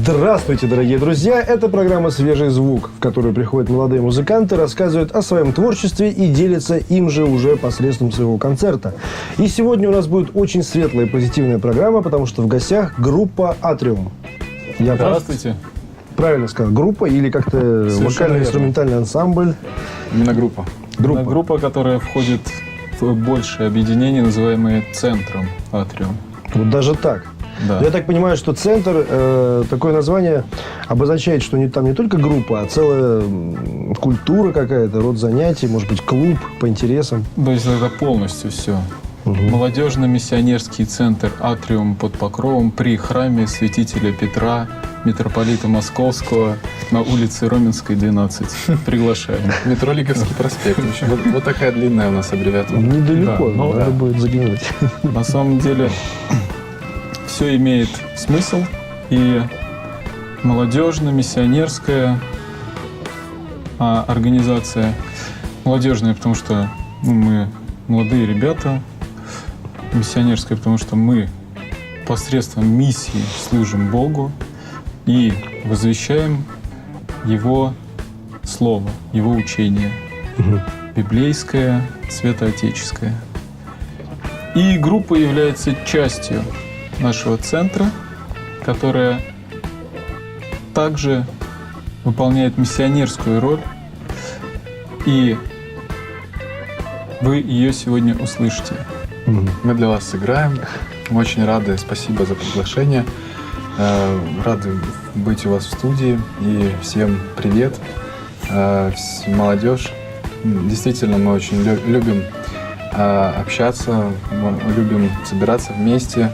Здравствуйте, дорогие друзья! Это программа «Свежий звук», в которую приходят молодые музыканты, рассказывают о своем творчестве и делятся им же уже посредством своего концерта. И сегодня у нас будет очень светлая и позитивная программа, потому что в гостях группа «Атриум». Здравствуйте. Правильно сказал, группа или как-то вокально-инструментальный ансамбль? Именно группа. Группа, которая входит в большее объединение, называемое «Центром Атриум». Вот даже так? Да. Я так понимаю, что «Центр», такое название обозначает, что там не только группа, а целая культура какая-то, род занятий, может быть, клуб по интересам. То есть это полностью все. Молодежно-миссионерский центр «Атриум» под Покровом при храме святителя Петра, митрополита Московского, на улице Роменской, 12. Приглашаем. Метро Лиговский проспект. Вот такая длинная у нас аббревиатура. Недалеко, надо будет заглянуть. На самом деле все имеет смысл, и молодежно-миссионерская организация, молодежная, потому что мы молодые ребята, миссионерская, потому что мы посредством миссии служим Богу и возвещаем Его Слово, Его учение, библейское, святоотеческое. И группа является частью нашего центра, которая также выполняет миссионерскую роль, и вы ее сегодня услышите. Мы для вас сыграем. Мы очень рады. Спасибо за приглашение. Рады быть у вас в студии. И всем привет. Молодежь. Действительно, мы очень любим общаться, мы любим собираться вместе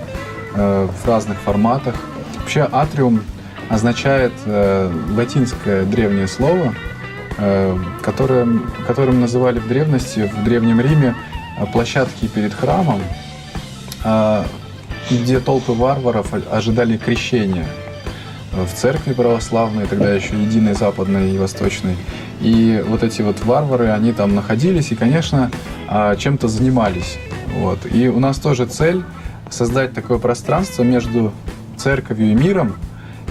в разных форматах. Вообще «атриум» означает латинское древнее слово, которым называли в древности, в Древнем Риме, площадки перед храмом, где толпы варваров ожидали крещения в церкви православной, тогда еще единой западной и восточной. И вот эти вот варвары, они там находились и, конечно, чем-то занимались. Вот. И у нас тоже цель создать такое пространство между церковью и миром,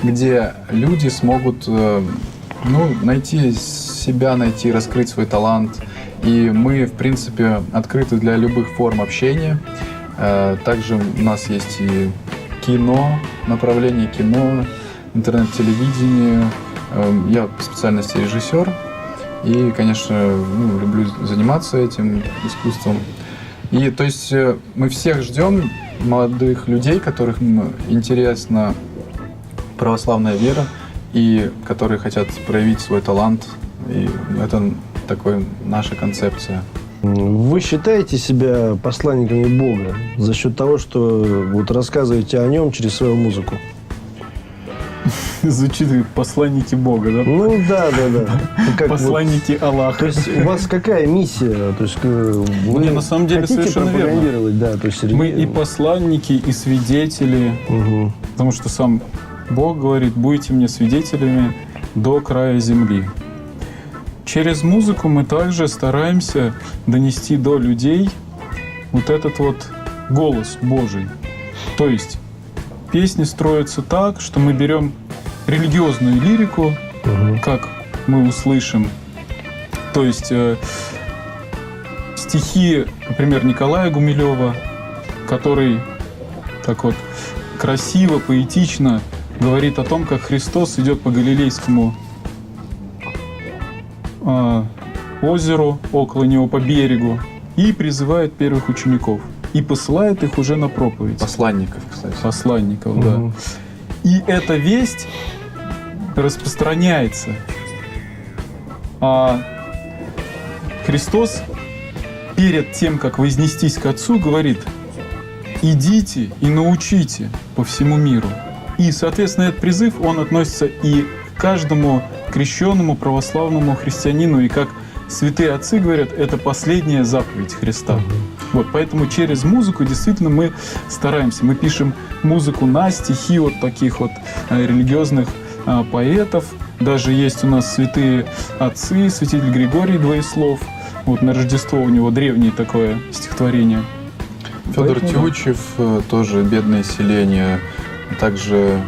где люди смогут найти себя, раскрыть свой талант. И мы, в принципе, открыты для любых форм общения. Также у нас есть и кино, направление кино, интернет-телевидение. Я по специальности режиссер. И, конечно, люблю заниматься этим искусством. И, то есть, мы всех ждем, молодых людей, которым интересна православная вера и которые хотят проявить свой талант. И это такая наша концепция. Вы считаете себя посланниками Бога за счет того, что вот рассказываете о нем через свою музыку? Звучит как посланники Бога, да? Ну да. Посланники Аллаха. То есть у вас какая миссия? То есть вы на самом деле совершенно верно. Да, то есть мы и посланники, и свидетели, потому что сам Бог говорит: будете мне свидетелями до края земли. Через музыку мы также стараемся донести до людей вот этот вот голос Божий. То есть песни строятся так, что мы берем религиозную лирику, как мы услышим. То есть стихи, например, Николая Гумилева, который так вот красиво, поэтично говорит о том, как Христос идет по Галилейскому озеру, около него, по берегу, и призывает первых учеников. И посылает их уже на проповедь. Посланников, кстати. Посланников, да. И эта весть распространяется. А Христос перед тем, как вознестись к Отцу, говорит: идите и научите по всему миру. И, соответственно, этот призыв, он относится и к каждому крещенному православному христианину. И как святые отцы говорят, это последняя заповедь Христа. Вот, поэтому через музыку действительно мы стараемся. Мы пишем музыку на стихи вот таких вот религиозных поэтов. Даже есть у нас святые отцы, святитель Григорий Двоеслов. Вот на Рождество у него древнее такое стихотворение. Федор Тютчев, тоже «Бедное селение». Также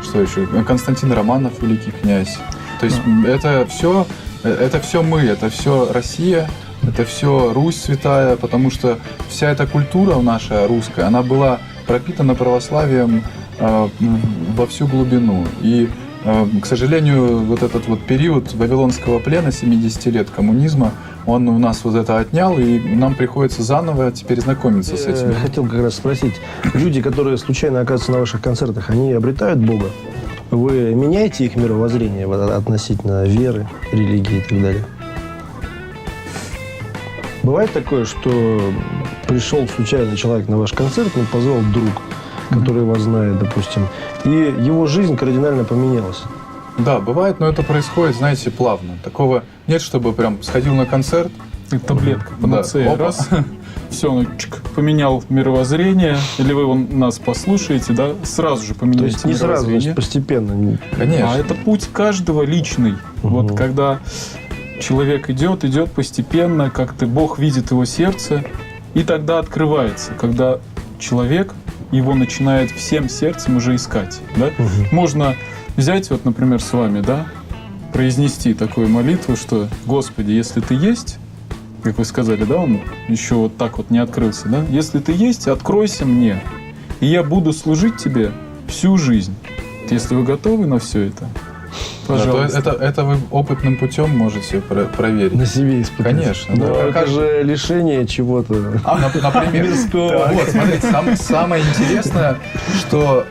что еще? Константин Романов, великий князь. То есть это все мы, это все Россия, это все Русь святая, потому что вся эта культура наша русская, она была пропитана православием во всю глубину. И, к сожалению, вот этот вот период вавилонского плена, 70 лет коммунизма, он у нас вот это отнял, и нам приходится заново теперь знакомиться с этим. Я хотел как раз спросить, люди, которые случайно оказываются на ваших концертах, они обретают Бога? Вы меняете их мировоззрение относительно веры, религии и так далее? Бывает такое, что пришел случайный человек на ваш концерт, но позвал друг, который вас знает, допустим, и его жизнь кардинально поменялась? Да, бывает, но это происходит, знаете, плавно. Такого нет, чтобы прям сходил на концерт. И таблетка, панацея, опа. раз, все, он поменял мировоззрение, или вы нас послушаете, да, сразу же То поменяете есть не сразу, мировоззрение. значит, постепенно. Конечно. А это путь каждого личный. Вот когда человек идет постепенно, как-то Бог видит его сердце, и тогда открывается, когда человек его начинает всем сердцем уже искать. Да? Можно взять, вот, например, с вами, да, произнести такую молитву, что «Господи, если Ты есть», как вы сказали, да, он еще вот так вот не открылся, да, «Если Ты есть, откройся мне, и я буду служить Тебе всю жизнь». Если вы готовы на все это, пожалуйста. Да, это вы опытным путем можете проверить. На себе испытать. Конечно. Но Да. это же лишение чего-то. Например, Мирского. вот, смотрите, самое интересное, что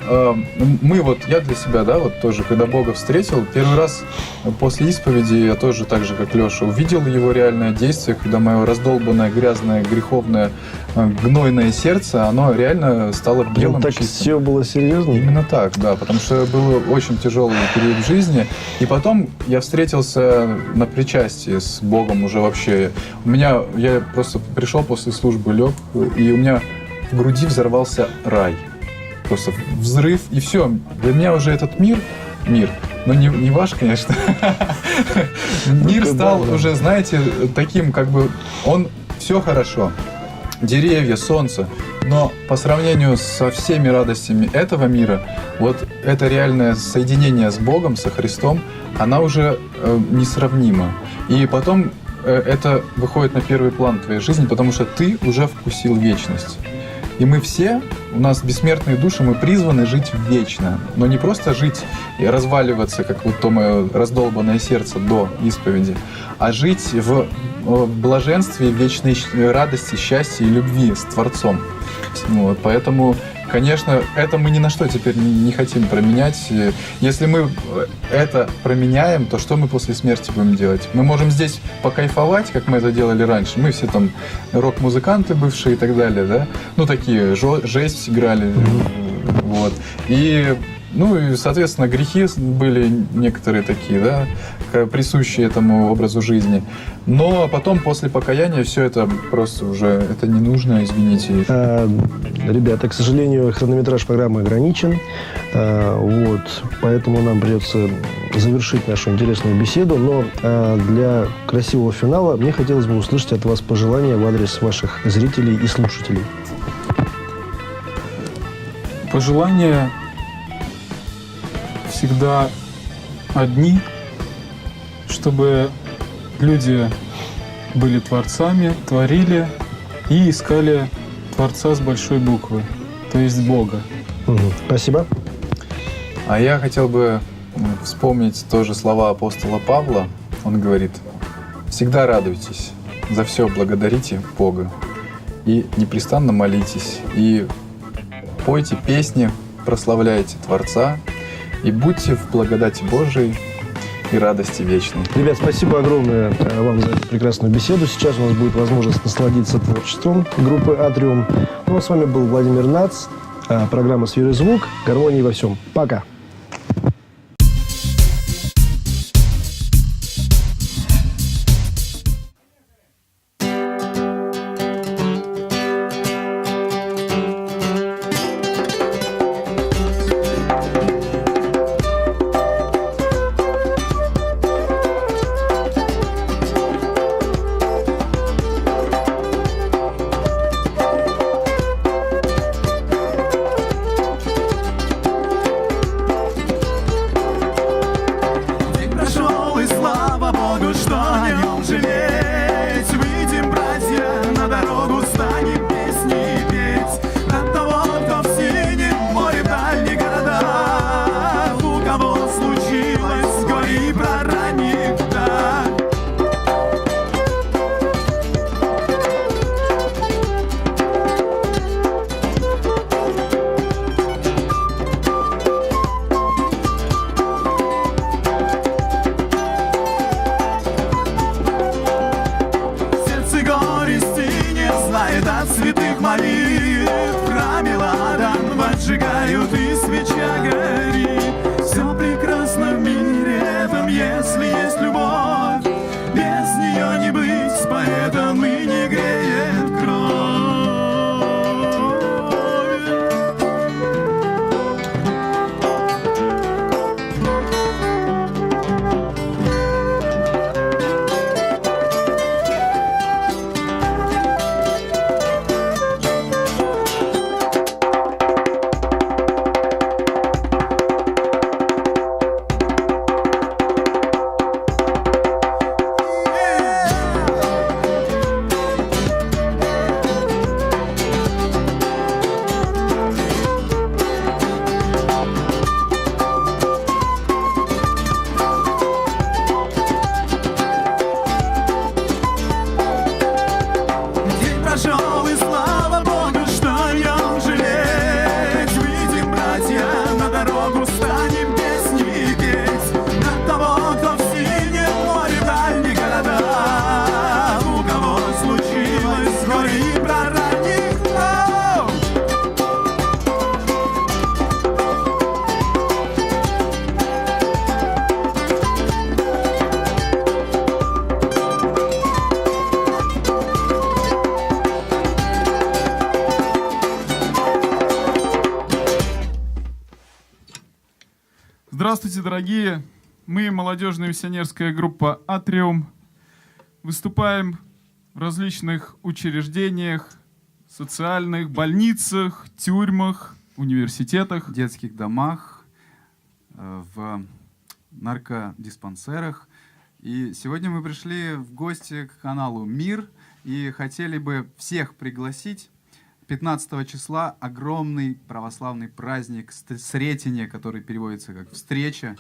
я для себя, да, вот тоже, когда Бога встретил, первый раз после исповеди я тоже так же, как Леша, увидел его реальное действие, когда мое раздолбанное, грязное, греховное, гнойное сердце, оно реально стало белым, Так чистым. все было серьезно? Именно так, да, потому что был очень тяжелый период в жизни. И потом я встретился на причастии с Богом уже вообще. Я просто пришел после службы, лег, и у меня в груди взорвался рай. Просто взрыв, и все. Для меня уже этот мир, но не ваш, конечно. Мир стал уже, знаете, таким, как бы, он все хорошо. Деревья, солнце. Но по сравнению со всеми радостями этого мира, вот это реальное соединение с Богом, со Христом, она уже несравнима. И потом это выходит на первый план твоей жизни, потому что ты уже вкусил вечность. И мы все, у нас бессмертные души, мы призваны жить вечно. Но не просто жить и разваливаться, как вот то мое раздолбанное сердце до исповеди, а жить в блаженстве, вечной радости, счастье и любви с Творцом. Вот, поэтому, конечно, это мы ни на что теперь не хотим променять. Если мы это променяем, то что мы после смерти будем делать? Мы можем здесь покайфовать, как мы это делали раньше. Мы все там рок-музыканты бывшие и так далее, да? Ну, такие, жесть играли. Вот. И, соответственно, грехи были некоторые такие, да, присущие этому образу жизни. Но потом, после покаяния, все это просто уже, это не нужно, извините. Ребята, к сожалению, хронометраж программы ограничен. Поэтому нам придется завершить нашу интересную беседу. Но для красивого финала мне хотелось бы услышать от вас пожелания в адрес ваших зрителей и слушателей. Пожелания всегда одни, чтобы люди были творцами, творили и искали Творца с большой буквы, то есть Бога. Спасибо. А я хотел бы вспомнить тоже слова апостола Павла. Он говорит: «Всегда радуйтесь, за все благодарите Бога, и непрестанно молитесь, и пойте песни, прославляйте Творца, и будьте в благодати Божией и радости вечной». Ребят, спасибо огромное вам за эту прекрасную беседу. Сейчас у нас будет возможность насладиться творчеством группы «Атриум». Ну а с вами был Владимир Нац, программа «Свежий звук», гармонии во всем. Пока! Здравствуйте, дорогие! Мы, молодежная миссионерская группа «Атриум», выступаем в различных учреждениях, социальных, больницах, тюрьмах, университетах, детских домах, в наркодиспансерах. И сегодня мы пришли в гости к каналу «Мир» и хотели бы всех пригласить. 15 числа огромный православный праздник Сретение, который переводится как «встреча».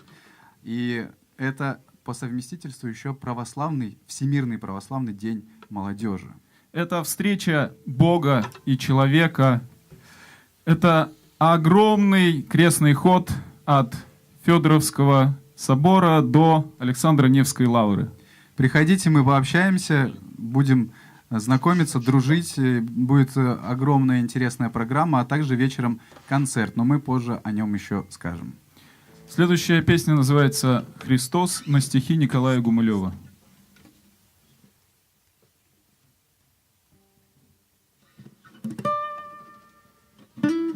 И это по совместительству еще православный, Всемирный православный день молодежи. Это встреча Бога и человека. Это огромный крестный ход от Федоровского собора до Александро-Невской лавры. Приходите, мы пообщаемся, будем знакомиться, дружить. Будет огромная интересная программа, а также вечером концерт, но мы позже о нем еще скажем. Следующая песня называется «Христос» на стихи Николая Гумилева.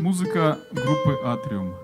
Музыка группы «Атриум».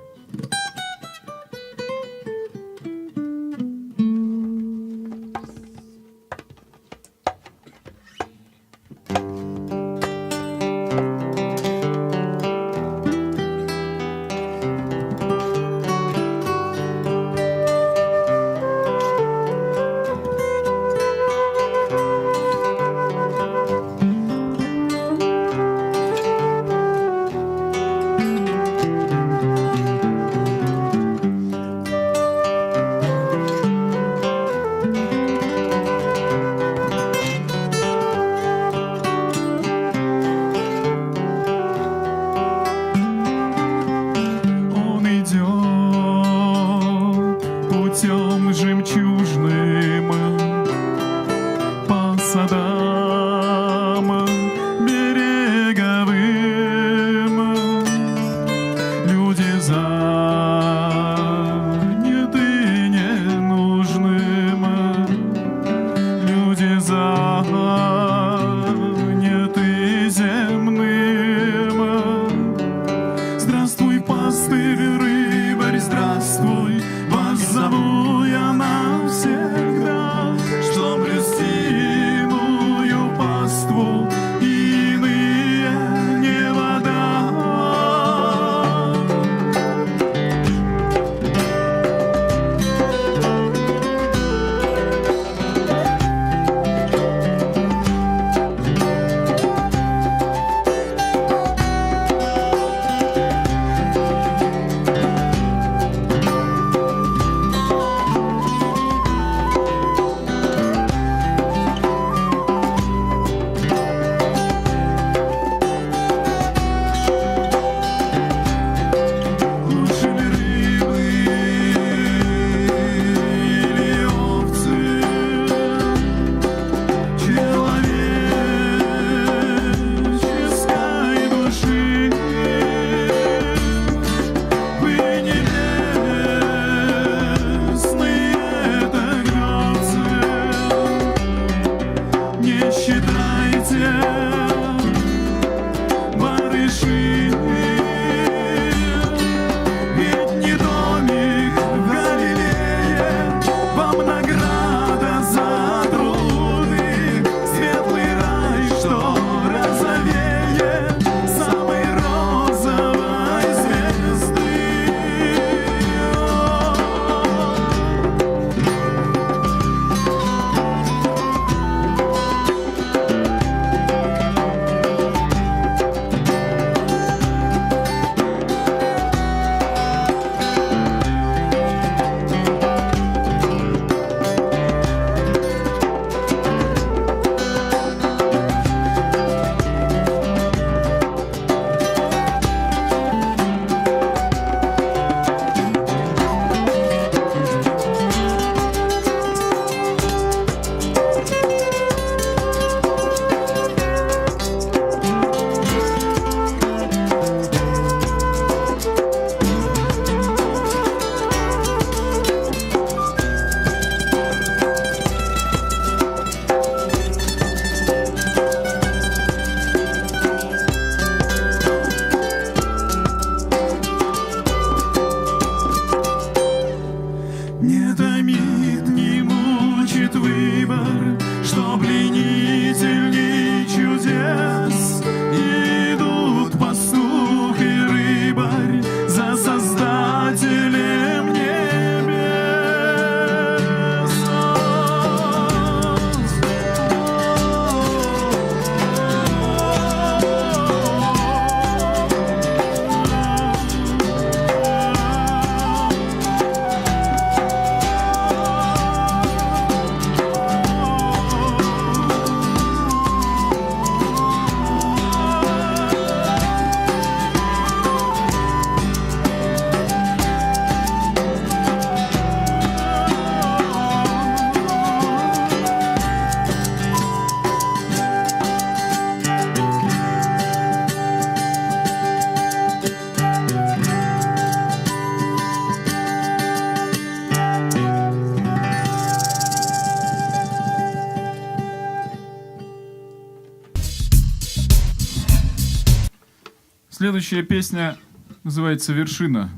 Следующая песня называется «Вершина».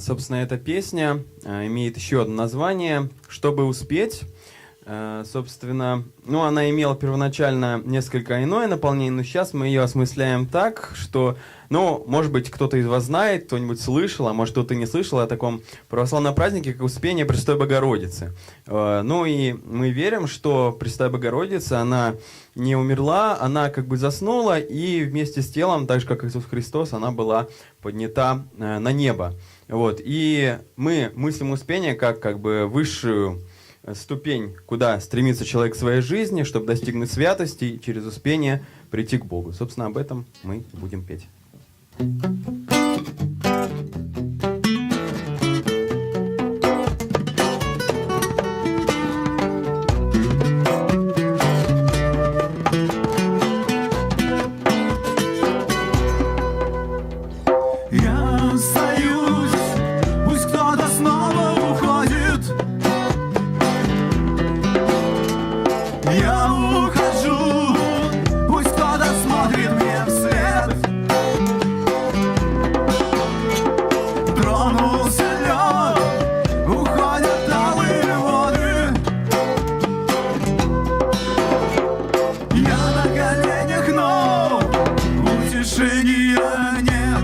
Собственно, эта песня имеет еще одно название «Чтобы успеть». Собственно, она имела первоначально несколько иное наполнение, но сейчас мы ее осмысляем так, что, может быть, кто-то из вас знает, кто-нибудь слышал, а может, кто-то не слышал о таком православном празднике, как Успение Пресвятой Богородицы. И мы верим, что Пресвятая Богородица, она не умерла, она как бы заснула, и вместе с телом, так же, как Иисус Христос, она была поднята на небо. И мы мыслим Успение как бы высшую ступень, куда стремится человек в своей жизни, чтобы достигнуть святости и через успение прийти к Богу. Собственно, об этом мы будем петь. Я остаюсь, пусть кто-то снова уходит. Я ухожу, пусть кто-то смотрит мне вслед. Тронулся лед, уходят алые воды. Я на коленях, но утешения нет.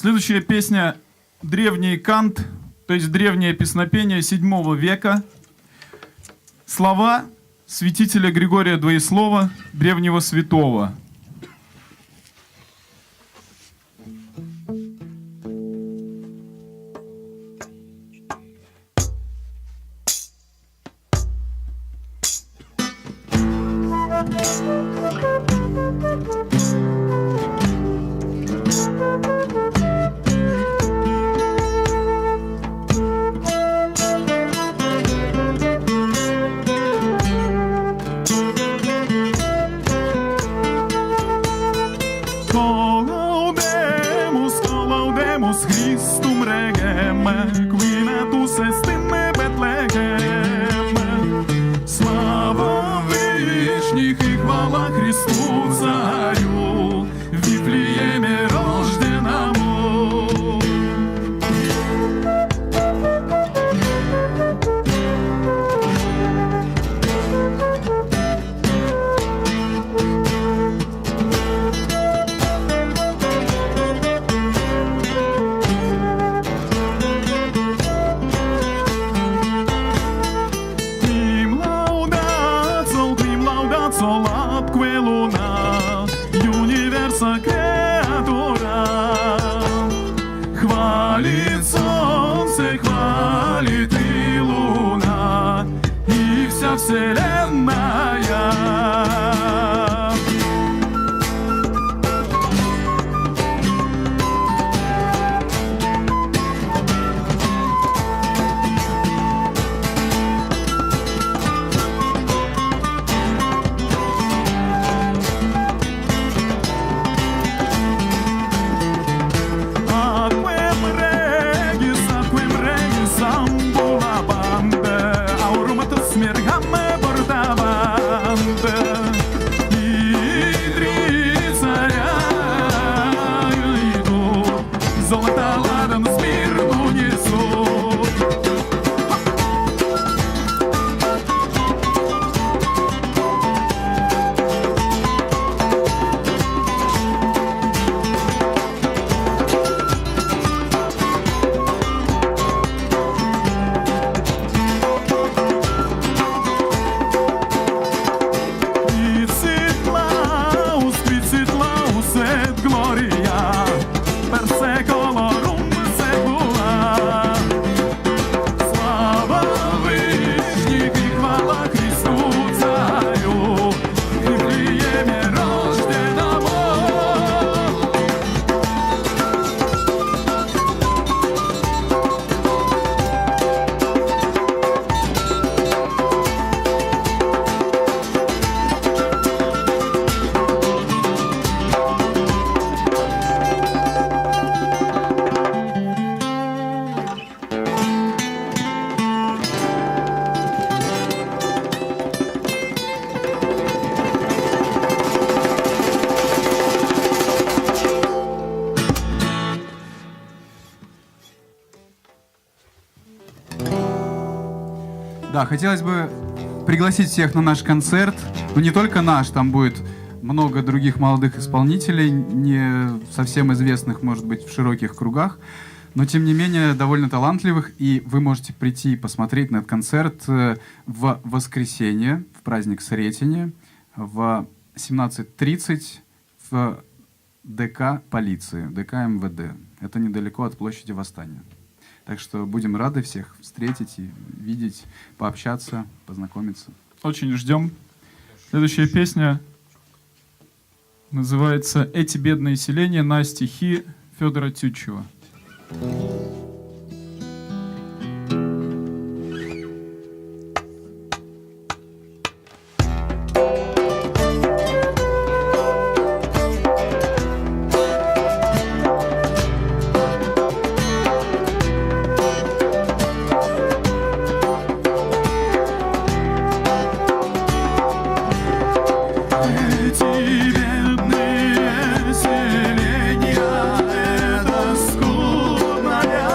Следующая песня — древний кант, то есть древнее песнопение VII века. Слова святителя Григория Двоеслова, древнего святого. Iisus Christum regem, qui natus est in Бетлегем. Слава вышних и хвала Христу Царю, в Вифлееме рожденному. Solapque luna, universa creatura. Хвалит солнце, хвалит и луна, и вся вселенная. Золото ладан Смирну несут. Прицетлаус et gloria, per secolorum secula. Слава вышних и хвала Христу Царю, в Вифлееме рожденному. Да, хотелось бы пригласить всех на наш концерт. Ну, не только наш, там будет много других молодых исполнителей, не совсем известных, может быть, в широких кругах, но, тем не менее, довольно талантливых. И вы можете прийти и посмотреть на этот концерт в воскресенье, в праздник Сретения, в 17:30 в ДК полиции, ДК МВД. Это недалеко от площади Восстания. Так что будем рады всех встретить и видеть, пообщаться, познакомиться. Очень ждем. Следующая песня называется «Эти бедные селения» на стихи Федора Тютчева. Эти бедные селения — это скудная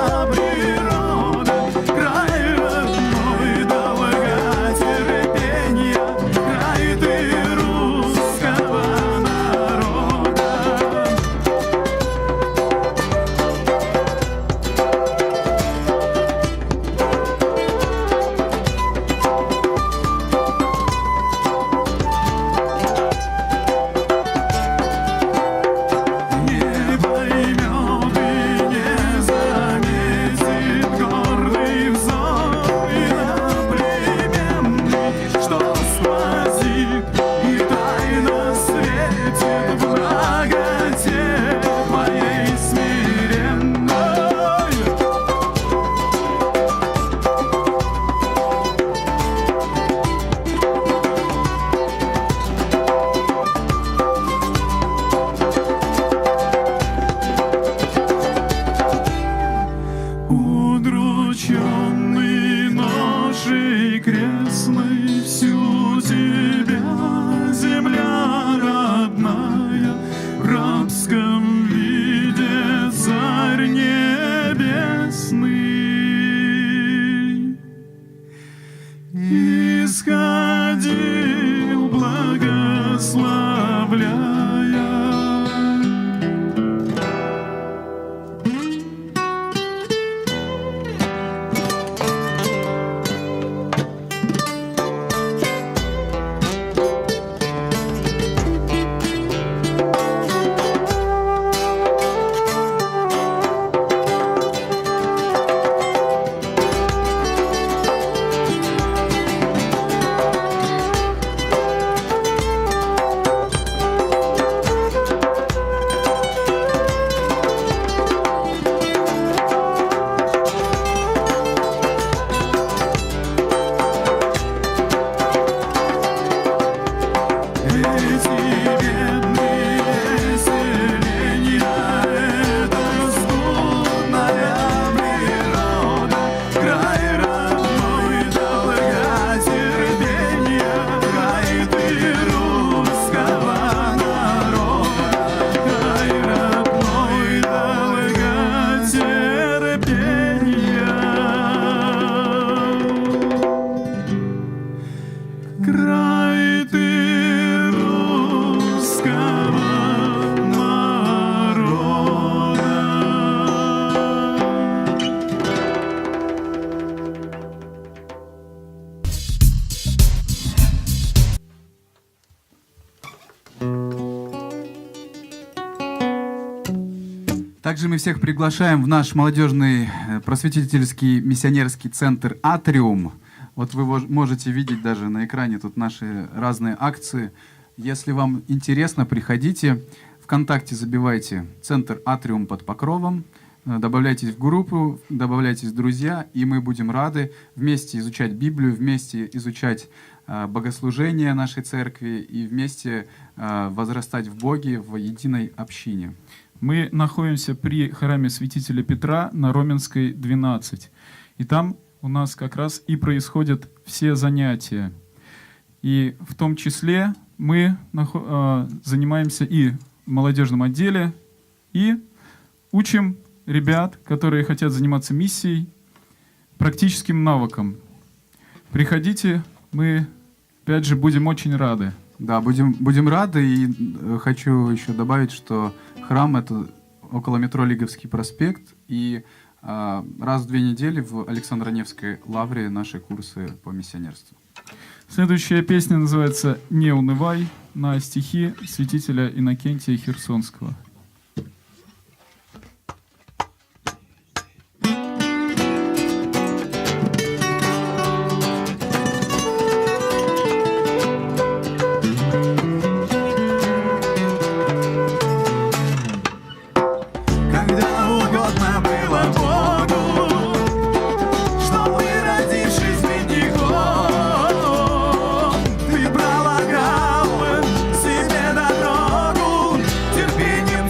Также мы всех приглашаем в наш молодежный просветительский миссионерский центр «Атриум». Вот вы можете видеть даже на экране тут наши разные акции. Если вам интересно, приходите. ВКонтакте забивайте «Центр Атриум под Покровом», добавляйтесь в группу, добавляйтесь в друзья, и мы будем рады вместе изучать Библию, вместе изучать богослужение нашей церкви и вместе возрастать в Боге, в единой общине. Мы находимся при храме святителя Петра на Роменской, 12. И там у нас как раз и происходят все занятия. И в том числе мы занимаемся и в молодежном отделе, и учим ребят, которые хотят заниматься миссией, практическим навыкам. Приходите, мы, опять же, будем очень рады. Да, будем рады, и хочу еще добавить, что храм — это около метро Лиговский проспект, и раз в 2 недели в Александро-Невской лавре наши курсы по миссионерству. Следующая песня называется «Не унывай» на стихи святителя Иннокентия Херсонского. Когда угодно было Богу, чтобы, родившись бедняком, ты пролагал себе дорогу терпением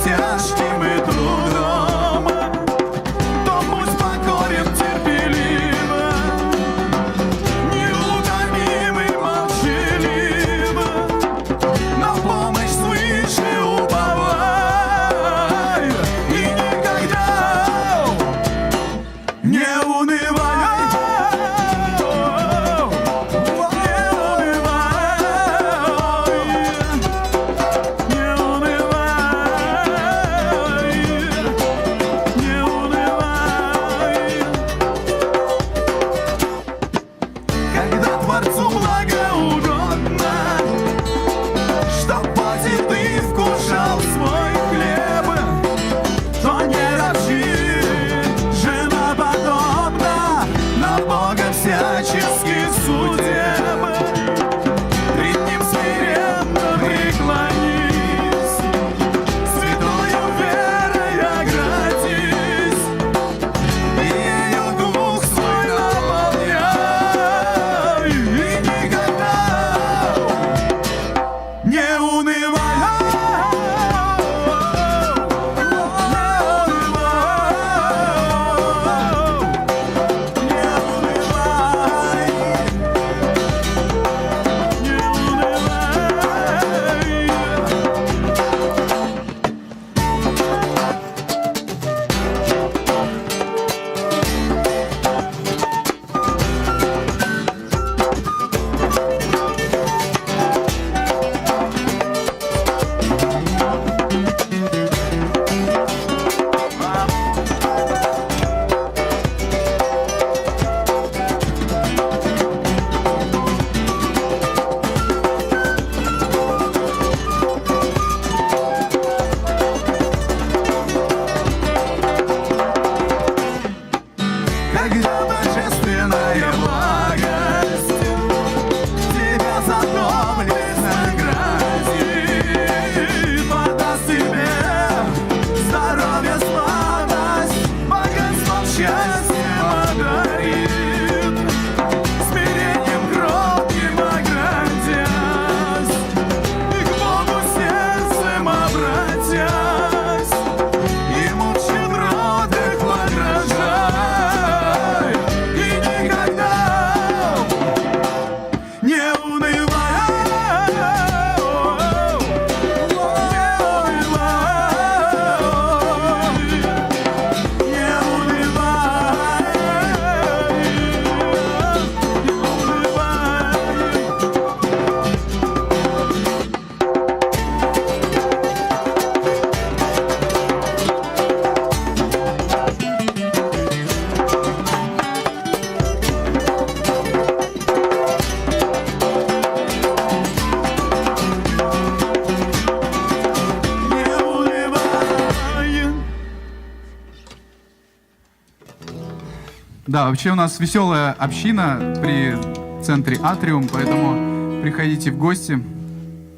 Да, вообще у нас веселая община при центре Атриум, поэтому приходите в гости.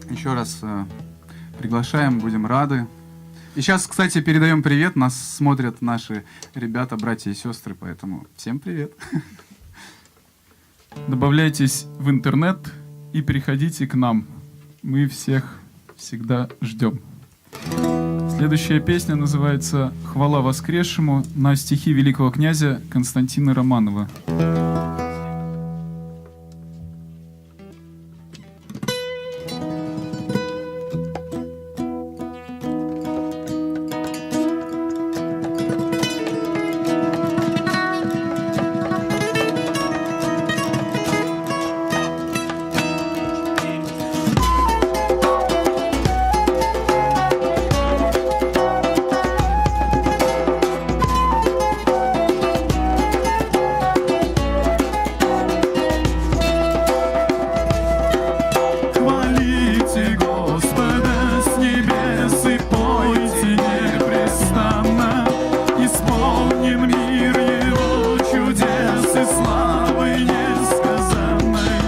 Еще раз приглашаем, будем рады. И сейчас, кстати, передаем привет. Нас смотрят наши ребята, братья и сестры, поэтому всем привет. Добавляйтесь в интернет и приходите к нам. Мы всех всегда ждем. Следующая песня называется «Хвала воскресшему» на стихи великого князя Константина Романова. Хвалите Господа с небес и пойте непрестанно, исполнен мир Его чудес и славы несказанной.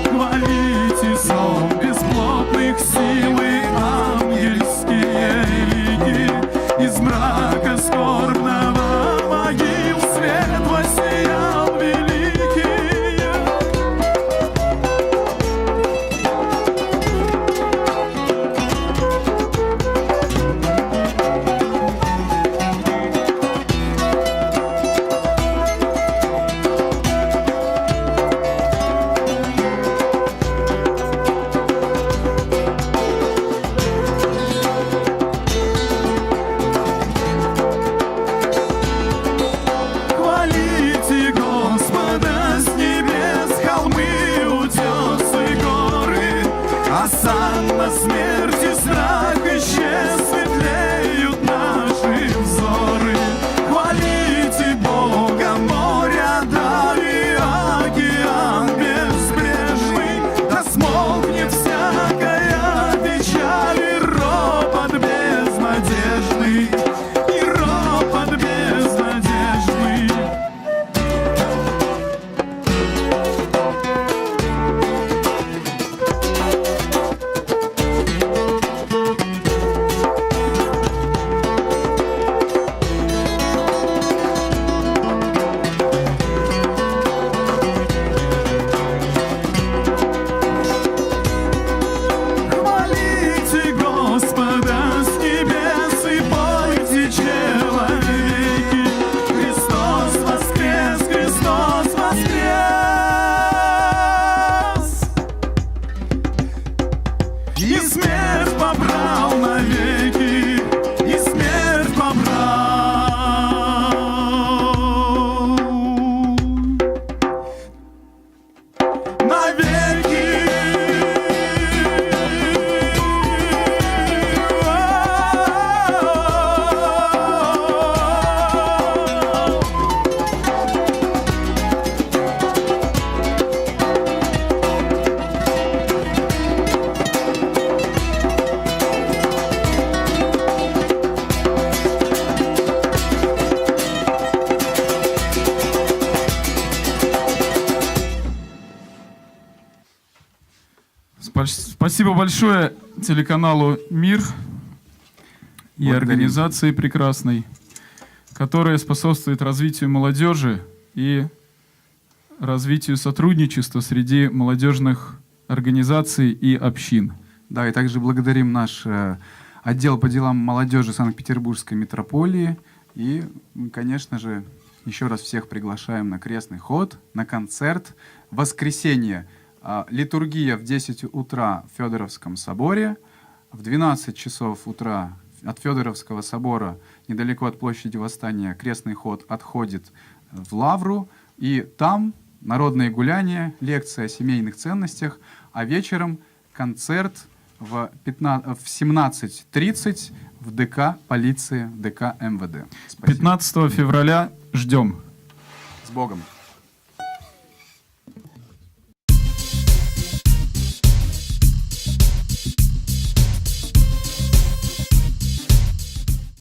Хвалите сон бесплотных силы ангельские лики, из мрака скорбного могил свет воссиял великий. Хвалите Господа с небес, холмы, утесы, горы, осанна смерти, страх исчез, светлеют наши взоры. Хвалите Бога, моря, дали, океан безбрежный, да смолкнет всякая печаль и ропот безнадежный, и ропот безнадежный. Хвалите Господа с небес и пойте, человеки, Христос воскрес, Христос воскрес! И смерть побрал навеки, и смерть побрал. Спасибо большое телеканалу «Мир» и Благодарим. организации прекрасной, которая способствует развитию молодежи и развитию сотрудничества среди молодежных организаций и общин. Да, и также благодарим наш отдел по делам молодежи Санкт-Петербургской метрополии. И, конечно же, еще раз всех приглашаем на крестный ход, на концерт в воскресенье. Литургия в 10 утра в Федоровском соборе, в 12 часов утра от Федоровского собора, недалеко от площади Восстания, крестный ход отходит в Лавру, и там народные гуляния, лекция о семейных ценностях, а вечером концерт в 17:30 в ДК полиции, ДК МВД. Спасибо. 15 февраля ждем. С Богом!